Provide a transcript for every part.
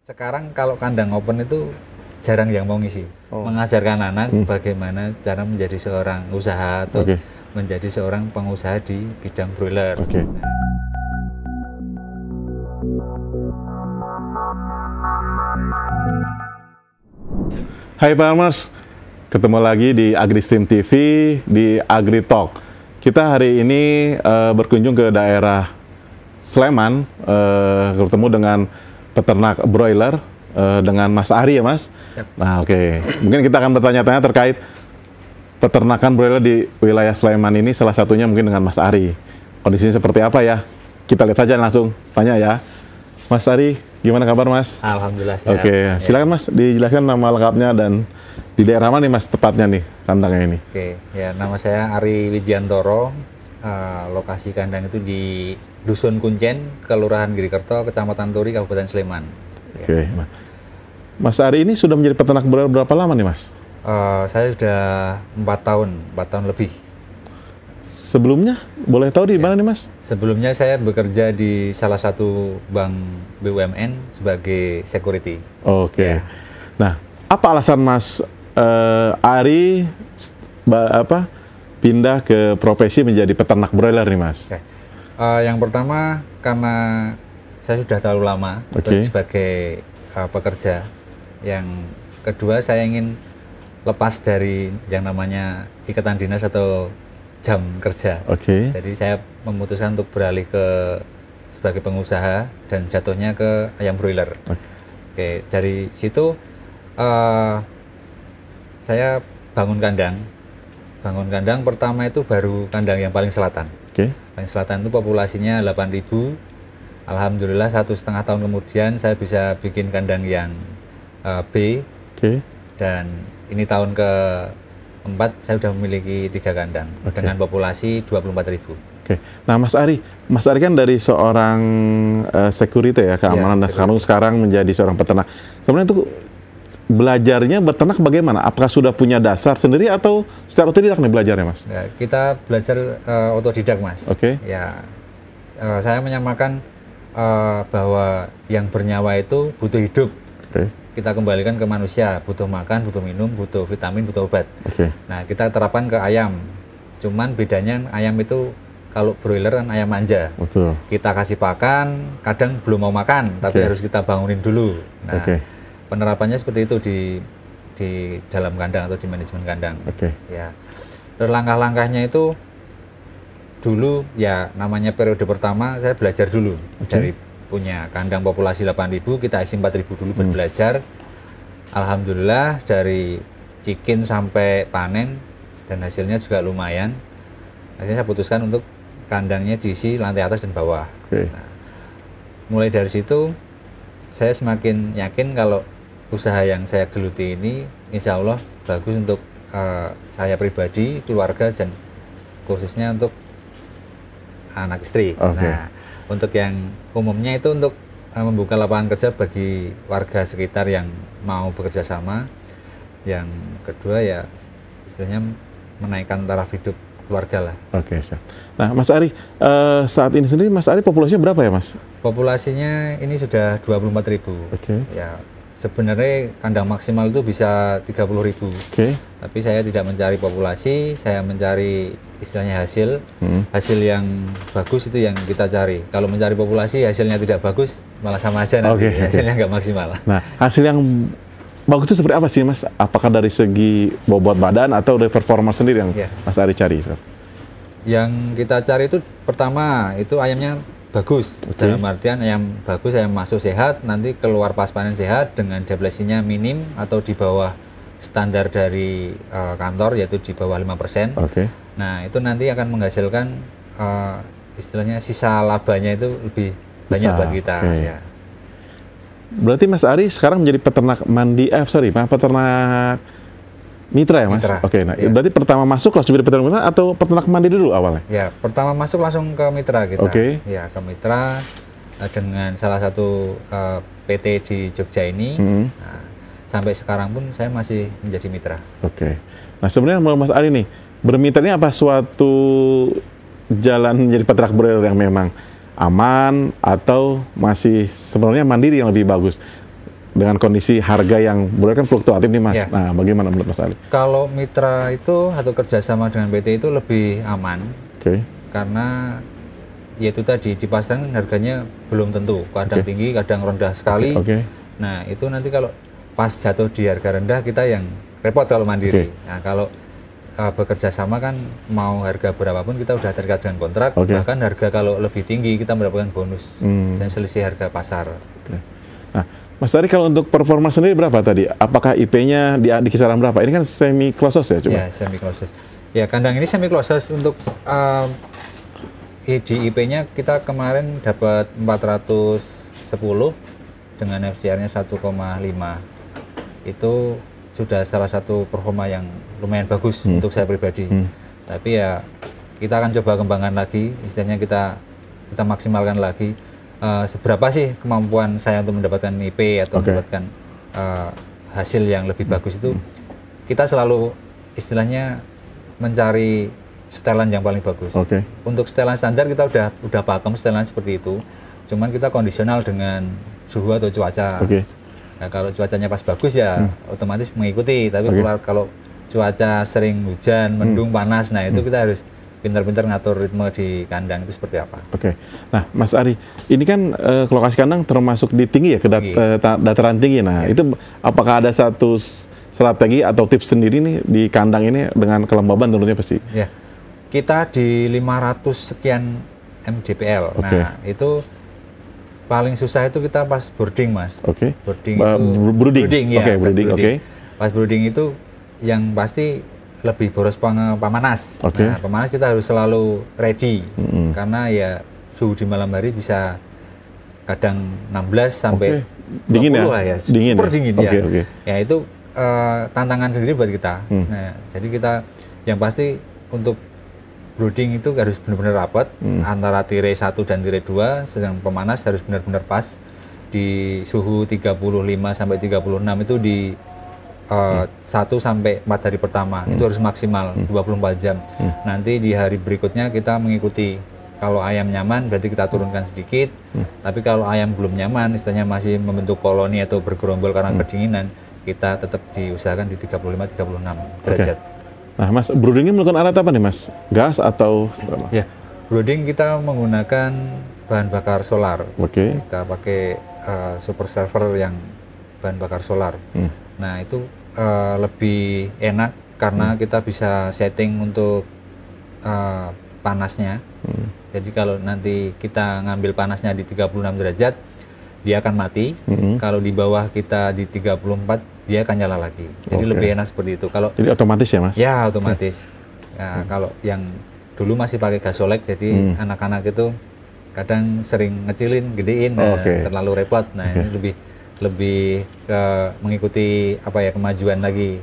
Sekarang kalau kandang open itu jarang yang mau ngisi. Mengajarkan anak bagaimana cara menjadi seorang usaha atau menjadi seorang pengusaha di bidang broiler. Hai Farmers, ketemu lagi di AgriStream TV di AgriTalk. Kita hari ini berkunjung ke daerah Sleman, bertemu dengan peternak broiler dengan Mas Ari ya Mas. Siap. Nah mungkin kita akan bertanya-tanya terkait peternakan broiler di wilayah Sleman ini, salah satunya mungkin dengan Mas Ari. Kondisinya seperti apa ya? Kita lihat saja langsung, tanya ya. Mas Ari, gimana kabar Mas? Alhamdulillah sehat. Silakan Mas, dijelaskan nama lengkapnya dan di daerah mana nih Mas tepatnya nih kandangnya ini? Ya nama saya Ari Wijiantoro. Lokasi kandang itu di Dusun Kuncen, Kelurahan Girikerto, Kecamatan Turi, Kabupaten Sleman. Mas Ari ini sudah menjadi peternak broiler berapa lama nih Mas? Saya sudah 4 tahun lebih. Sebelumnya boleh tahu di mana nih Mas? Sebelumnya saya bekerja di salah satu bank BUMN sebagai security. Nah, apa alasan Mas Ari pindah ke profesi menjadi peternak broiler nih Mas? Yang pertama karena saya sudah terlalu lama sebagai pekerja. Yang kedua saya ingin lepas dari yang namanya ikatan dinas atau jam kerja. Jadi saya memutuskan untuk beralih ke sebagai pengusaha dan jatuhnya ke ayam broiler. Dari situ saya bangun kandang. Bangun kandang pertama itu baru kandang yang paling selatan. Paling selatan itu populasinya 8.000. Alhamdulillah 1,5 tahun kemudian saya bisa bikin kandang yang B. Dan ini tahun keempat saya sudah memiliki 3 kandang dengan populasi 24.000. Nah Mas Ari kan dari seorang security ya, keamanan, dan sekarang menjadi seorang peternak. Sebenarnya itu belajarnya beternak bagaimana? Apakah sudah punya dasar sendiri atau secara otodidak nih belajarnya Mas? Ya, kita belajar otodidak Mas. Saya menyamakan bahwa yang bernyawa itu butuh hidup. Kita kembalikan ke manusia, butuh makan, butuh minum, butuh vitamin, butuh obat. Nah, kita terapkan ke ayam. Cuman bedanya ayam itu kalau broiler kan ayam manja. Kita kasih pakan, kadang belum mau makan, tapi harus kita bangunin dulu. Nah, penerapannya seperti itu di dalam kandang atau di manajemen kandang. Ya. Terus langkah-langkahnya itu dulu ya namanya periode pertama saya belajar dulu dari punya kandang populasi 8.000, kita isi 4.000 dulu belajar. Alhamdulillah dari chicken sampai panen dan hasilnya juga lumayan. Akhirnya saya putuskan untuk kandangnya diisi lantai atas dan bawah. Nah, mulai dari situ saya semakin yakin kalau usaha yang saya geluti ini insya Allah bagus untuk saya pribadi, keluarga, dan khususnya untuk anak istri. Nah, untuk yang umumnya itu untuk membuka lapangan kerja bagi warga sekitar yang mau bekerja sama. Yang kedua ya istilahnya menaikkan taraf hidup keluarga lah. Nah Mas Ari, saat ini sendiri Mas Ari populasinya berapa ya Mas? Populasinya ini sudah 24.000. Ya, sebenarnya kandang maksimal itu bisa 30.000. Tapi saya tidak mencari populasi, saya mencari istilahnya hasil. Hasil yang bagus itu yang kita cari. Kalau mencari populasi hasilnya tidak bagus, malah sama aja nanti hasilnya nggak maksimal. Nah, hasil yang bagus itu seperti apa sih Mas? Apakah dari segi bobot badan atau dari performa sendiri yang Mas Ari cari? Yang kita cari itu pertama itu ayamnya bagus. Dalam artian ayam bagus, ayam masuk sehat, nanti keluar pas panen sehat dengan depresinya minim atau di bawah standar dari kantor, yaitu di bawah 5%. Nah itu nanti akan menghasilkan istilahnya sisa labanya itu lebih banyak buat kita. Berarti Mas Ari sekarang menjadi peternak peternak mitra ya Mas? Berarti pertama masuk langsung jadi peternak mitra atau peternak mandi dulu awalnya? Ya, pertama masuk langsung ke mitra kita. Ya, ke mitra dengan salah satu PT di Jogja ini. Nah, sampai sekarang pun saya masih menjadi mitra. Nah sebenarnya Mas Ari nih, bermitra ini apa suatu jalan menjadi peternak broiler yang memang aman atau masih sebenarnya mandiri yang lebih bagus? dengan kondisi harga yang boleh kan fluktuatif nih Mas. Nah, bagaimana menurut Mas Ari? Kalau mitra itu atau kerjasama dengan PT itu lebih aman, karena yaitu tadi di pasaran harganya belum tentu, kadang tinggi, kadang rendah sekali. Nah itu nanti kalau pas jatuh di harga rendah kita yang repot kalau mandiri. Nah kalau bekerja sama kan mau harga berapapun kita udah terikat dengan kontrak, bahkan harga kalau lebih tinggi kita mendapatkan bonus dan selisih harga pasar. Nah, Mas Ari kalau untuk performa sendiri berapa tadi? Apakah IP-nya di kisaran berapa? Ini kan semi close house ya coba? Ya semi close house. Ya kandang ini semi close house untuk di IP-nya kita kemarin dapat 410 dengan FCR-nya 1,5. Itu sudah salah satu performa yang lumayan bagus untuk saya pribadi. Tapi ya kita akan coba kembangkan lagi, istilahnya kita maksimalkan lagi. Seberapa sih kemampuan saya untuk mendapatkan IP atau mendapatkan hasil yang lebih bagus itu, kita selalu istilahnya mencari setelan yang paling bagus. Untuk setelan standar kita udah pakem setelan seperti itu, cuman kita kondisional dengan suhu atau cuaca. Nah, kalau cuacanya pas bagus ya otomatis mengikuti, tapi kalau cuaca sering hujan, mendung, panas, nah itu kita harus pintar-pintar ngatur ritme di kandang itu seperti apa. Nah Mas Ari, ini kan lokasi kandang termasuk di tinggi ya, dataran tinggi. Nah itu apakah ada satu strategi atau tips sendiri nih di kandang ini dengan kelembaban turunnya pasti? Ya, kita di 500 sekian mdpl. Nah itu paling susah itu kita pas brooding Mas. Brooding. Pas brooding itu yang pasti lebih boros pemanas. Nah, pemanas kita harus selalu ready, karena ya suhu di malam hari bisa kadang 16 sampai 20 lah ya, super dingin ya. Ya itu tantangan sendiri buat kita. Nah, jadi kita yang pasti untuk brooding itu harus benar-benar rapat antara tirai 1 dan tirai 2, sedang pemanas harus benar-benar pas di suhu 35 sampai 36 itu di 1 sampai 4 hari pertama itu harus maksimal 24 jam. Nanti di hari berikutnya kita mengikuti, kalau ayam nyaman berarti kita turunkan sedikit, tapi kalau ayam belum nyaman, istilahnya masih membentuk koloni atau bergerombol karena kedinginan, kita tetap diusahakan di 35-36 derajat. Nah Mas, broodingnya menggunakan alat apa nih Mas? Gas atau? Ya, brooding kita menggunakan bahan bakar solar. Kita pakai super server yang bahan bakar solar. Nah itu lebih enak karena kita bisa setting untuk panasnya. Jadi kalau nanti kita ngambil panasnya di 36 derajat, dia akan mati. Kalau di bawah kita di 34, dia akan nyala lagi. Jadi lebih enak seperti itu. Jadi otomatis ya Mas? Ya otomatis. Nah, kalau yang dulu masih pakai gasolek, jadi anak-anak itu kadang sering ngecilin, gedein, terlalu repot. Nah ini lebih mengikuti apa ya, kemajuan lagi.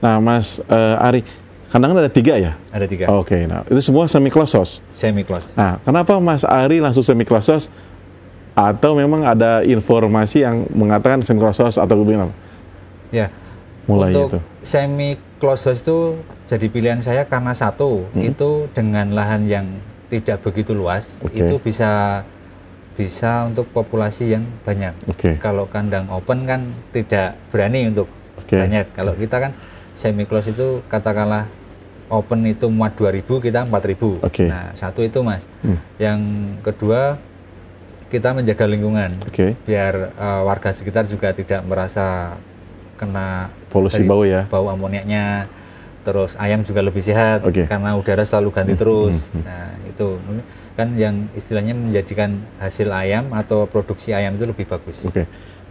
Nah Mas Ari, kandang ada 3 ya? Ada 3. Nah itu semua semi close house? Semi close. Nah kenapa Mas Ari langsung semi close house? Atau memang ada informasi yang mengatakan semi close house atau gimana? Ya, untuk semi close house itu jadi pilihan saya karena satu, itu dengan lahan yang tidak begitu luas, itu bisa untuk populasi yang banyak. Kalau kandang open kan tidak berani untuk banyak. Kalau kita kan semi close itu katakanlah open itu muat 2000, kita 4000. Nah satu itu Mas. Yang kedua, kita menjaga lingkungan, biar warga sekitar juga tidak merasa kena polusi bau ya, bau amoniaknya. Terus ayam juga lebih sehat karena udara selalu ganti terus. Nah itu kan yang istilahnya menjadikan hasil ayam atau produksi ayam itu lebih bagus.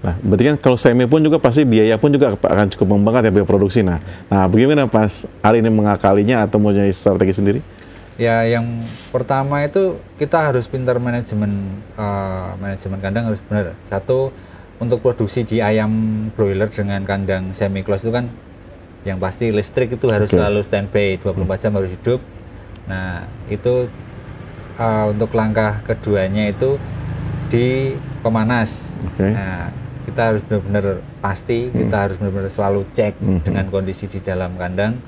Nah berarti kan kalau semi pun juga pasti biaya pun juga akan cukup membengkak ya biaya produksi. Nah bagaimana Pas hari ini mengakalinya atau punya strategi sendiri? Ya yang pertama itu kita harus pintar manajemen kandang harus benar. Satu, untuk produksi di ayam broiler dengan kandang semi close itu kan yang pasti listrik itu harus selalu standby, 24 jam harus hidup. Nah itu untuk langkah keduanya itu di pemanas. Nah kita harus benar-benar pasti, kita harus benar-benar selalu cek dengan kondisi di dalam kandang,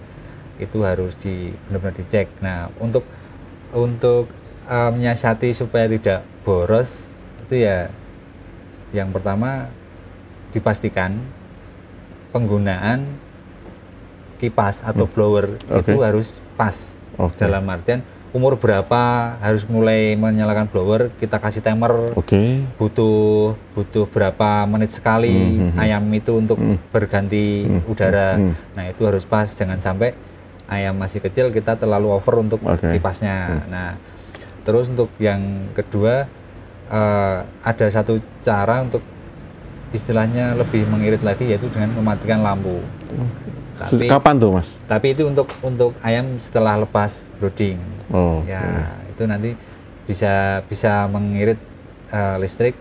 itu harus benar-benar dicek. Nah untuk menyiasati supaya tidak boros itu ya yang pertama dipastikan penggunaan kipas atau blower itu harus pas. Dalam artian umur berapa harus mulai menyalakan blower, kita kasih timer. Butuh berapa menit sekali ayam itu untuk berganti udara. Nah, itu harus pas, jangan sampai ayam masih kecil kita terlalu over untuk kipasnya. Nah, terus untuk yang kedua ada satu cara untuk istilahnya lebih mengirit lagi, yaitu dengan mematikan lampu. Tapi, kapan tuh, Mas? Tapi itu untuk ayam setelah lepas brooding. Itu nanti bisa mengirit listrik,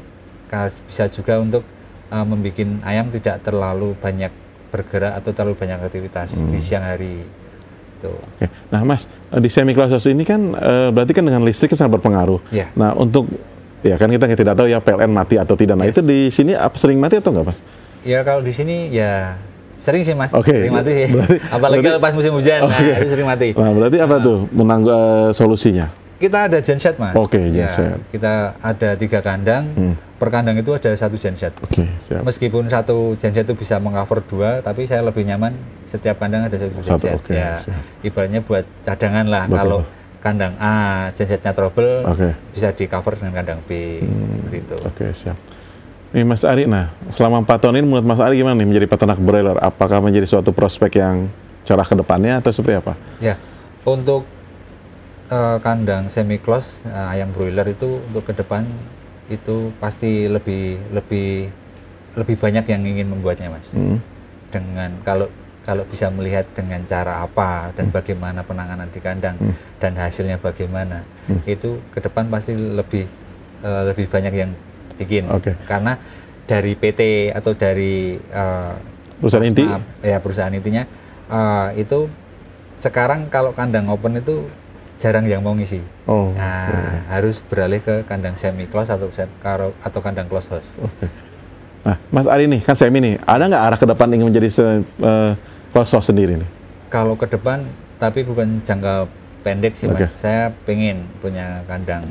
bisa juga untuk membuat ayam tidak terlalu banyak bergerak atau terlalu banyak aktivitas di siang hari. Nah, Mas, di semi closed house ini kan berarti kan dengan listrik sangat berpengaruh. Nah, untuk kan kita tidak tahu ya PLN mati atau tidak. Nah, itu di sini sering mati atau enggak, Mas? Ya, kalau di sini ya sering sih, Mas. Sering mati sih. Apalagi kalau pas musim hujan, nah itu sering mati. Nah, berarti apa tuh solusinya? Kita ada genset, Mas. Genset. Kita ada 3 kandang. Per kandang itu ada 1 genset. Siap. Meskipun 1 genset itu bisa mengcover 2, tapi saya lebih nyaman setiap kandang ada 1 genset. Ibaratnya buat cadangan lah. Kalau kandang A gensetnya trouble, bisa di cover dengan kandang B. Gitu. Siap. Nih Mas Ari, nah selama 4 tahun ini menurut Mas Ari gimana nih menjadi peternak broiler? Apakah menjadi suatu prospek yang cerah ke depannya atau seperti apa? Ya, untuk kandang semi close ayam broiler itu untuk ke depan itu pasti lebih banyak yang ingin membuatnya, Mas. Dengan kalau bisa melihat dengan cara apa dan bagaimana penanganan di kandang dan hasilnya bagaimana, itu ke depan pasti lebih banyak yang bikin. Karena dari PT atau dari perusahaan inti, perusahaan intinya itu sekarang kalau kandang open itu jarang yang mau ngisi. Harus beralih ke kandang semi close atau kandang close house. Nah, Mas Ari nih kan semi nih, ada nggak arah ke depan ingin menjadi close house sendiri nih? Kalau ke depan, tapi bukan jangka pendek sih, Mas. Saya pengen punya kandang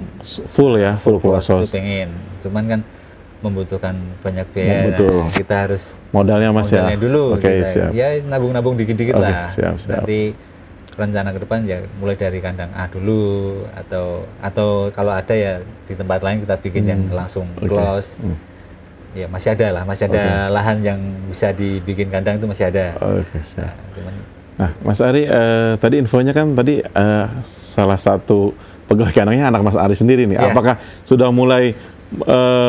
full close house. Pengen, cuman kan membutuhkan banyak biaya. Kita harus modalnya, Mas, modalnya dulu. Siap. Ya nabung-nabung dikit-dikit lah. Siap. Nanti rencana ke depan ya mulai dari kandang A dulu, atau kalau ada ya di tempat lain kita bikin yang langsung close. Ya masih ada lahan yang bisa dibikin kandang itu masih ada. Nah, Mas Ari, tadi infonya kan tadi salah satu pegawai kandangnya anak Mas Ari sendiri nih. Apakah sudah mulai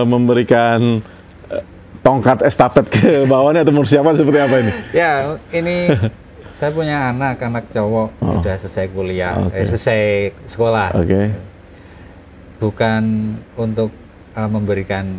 memberikan tongkat estafet ke bawahnya atau persiapan seperti apa ini? Ya, ini saya punya anak cowok sudah selesai kuliah, selesai sekolah. Bukan untuk memberikan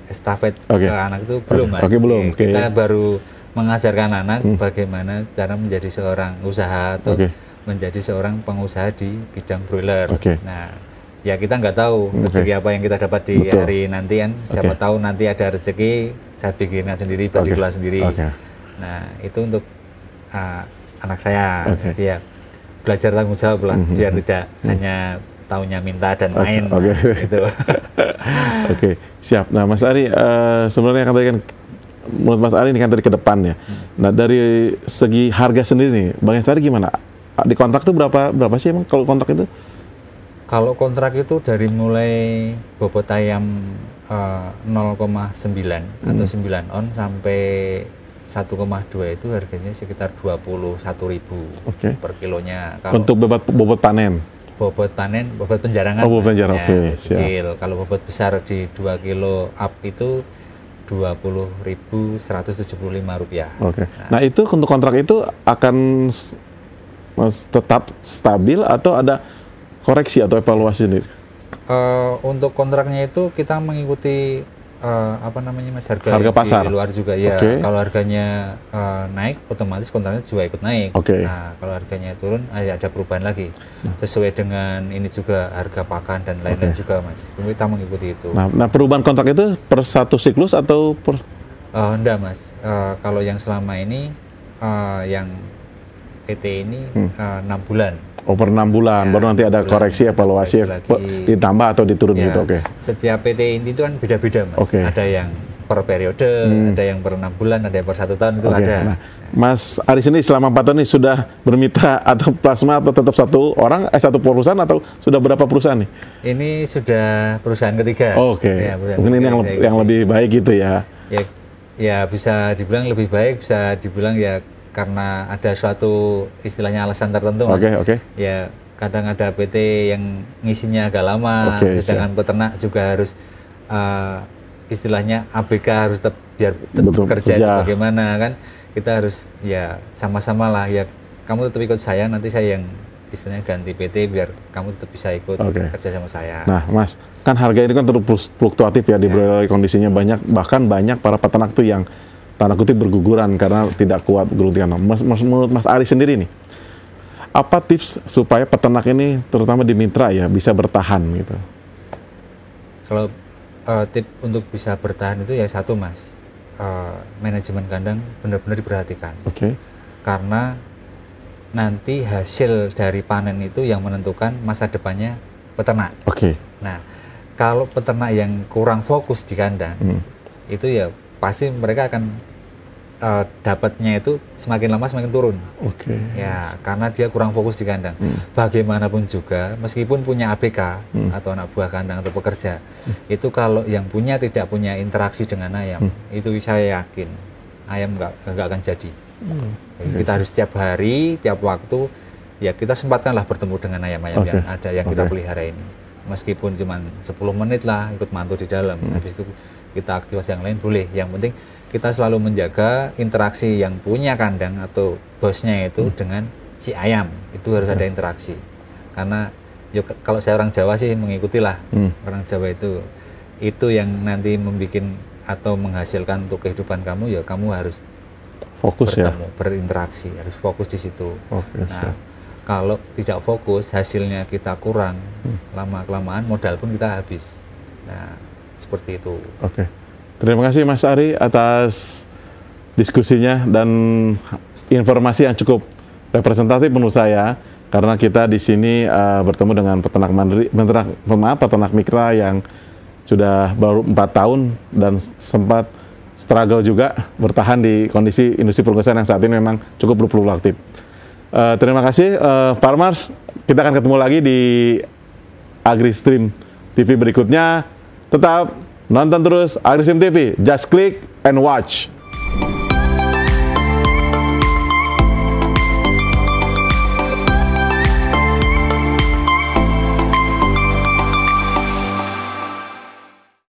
estafet ke anak itu belum, Mas. Belum. Kita baru mengajarkan anak bagaimana cara menjadi seorang usaha atau menjadi seorang pengusaha di bidang broiler. Nah, ya kita nggak tahu rezeki apa yang kita dapat di hari nanti kan. Siapa tahu nanti ada rezeki saya bikinkan sendiri, baju kelas sendiri. Nah, itu untuk anak saya. Jadi ya belajar tanggung jawab lah, biar tidak hanya taunya minta dan main. Gitu. Siap. Nah, Mas Ari, sebenarnya kan tadi kan menurut Mas Ari ini kan dari ke depan ya. Nah, dari segi harga sendiri nih, Bang Ari gimana? Di kontrak itu berapa sih emang kalau kontrak itu? Kalau kontrak itu dari mulai bobot ayam 0,9 atau 9 on sampai 1,2 itu harganya sekitar 21.000 per kilonya. Kalau untuk bobot panen? Bobot penjarangan. Bobot penjarangan, kecil. Kalau bobot besar di 2 kilo up itu Rp20.175. Nah, itu untuk kontrak itu akan tetap stabil atau ada koreksi atau evaluasi sendiri? Untuk kontraknya itu kita mengikuti Mas, harga pasar di luar juga ya. Kalau harganya naik, otomatis kontraknya juga ikut naik. Nah, kalau harganya turun, ada perubahan lagi. Sesuai dengan ini juga harga pakan dan lain-lain juga, Mas. Kita mengikuti itu. Nah, perubahan kontrak itu per satu siklus atau per? Enggak, Mas. Kalau yang selama ini, yang PT ini 6 bulan. Per 6 bulan, baru nanti ada koreksi, evaluasi, ditambah atau diturun gitu. Setiap PT ini itu kan beda-beda, Mas. Ada yang per periode, ada yang per 6 bulan, ada yang per 1 tahun, itu ada. Nah, Mas Aris ini selama 4 tahun ini sudah bermitra atau plasma atau tetap satu perusahaan atau sudah berapa perusahaan nih? Ini sudah perusahaan ketiga. Ya, mungkin ini yang lebih baik gitu ya. Ya bisa dibilang lebih baik, bisa dibilang ya karena ada suatu istilahnya alasan tertentu, Mas. Ya kadang ada PT yang ngisinya agak lama, sedangkan peternak juga harus istilahnya ABK harus tetap kerja bagaimana kan, kita harus ya sama-sama lah ya, kamu tetap ikut saya, nanti saya yang istilahnya ganti PT biar kamu tetap bisa ikut kerja sama saya. Nah Mas, kan harga ini kan terus fluktuatif ya, di broiler kondisinya bahkan banyak para peternak tuh yang tanda kutip berguguran karena tidak kuat geruntingan. Menurut Mas Aris sendiri nih, apa tips supaya peternak ini terutama di mitra ya bisa bertahan gitu? Kalau tip untuk bisa bertahan itu ya satu, Mas, manajemen kandang benar-benar diperhatikan. Karena nanti hasil dari panen itu yang menentukan masa depannya peternak. Nah, kalau peternak yang kurang fokus di kandang, itu ya pasti mereka akan dapatnya itu semakin lama semakin turun. Ya, karena dia kurang fokus di kandang. Bagaimanapun juga, meskipun punya ABK atau anak buah kandang atau pekerja, itu kalau yang punya tidak punya interaksi dengan ayam, itu saya yakin ayam nggak akan jadi. Kita harus tiap hari, tiap waktu, ya kita sempatkanlah bertemu dengan ayam-ayam yang ada yang kita pelihara ini. Meskipun cuma 10 menit lah ikut mantu di dalam, habis itu kita aktivitas yang lain boleh. Yang penting kita selalu menjaga interaksi yang punya kandang atau bosnya itu dengan si ayam, itu harus ada interaksi. Karena yuk, kalau saya orang Jawa sih mengikutilah, orang Jawa itu yang nanti membuat atau menghasilkan untuk kehidupan kamu, ya kamu harus fokus bertemu, berinteraksi, harus fokus di situ. Nah, kalau tidak fokus, hasilnya kita kurang, lama-kelamaan modal pun kita habis. Nah, seperti itu. Terima kasih Mas Ari atas diskusinya dan informasi yang cukup representatif menurut saya, karena kita di sini bertemu dengan peternak mitra yang sudah baru 4 tahun dan sempat struggle juga bertahan di kondisi industri perunggusan yang saat ini memang cukup berfluktuatif. Terima kasih Farmers, kita akan ketemu lagi di AgriStream TV berikutnya. Tetap nonton terus AgriStream TV, just click and watch.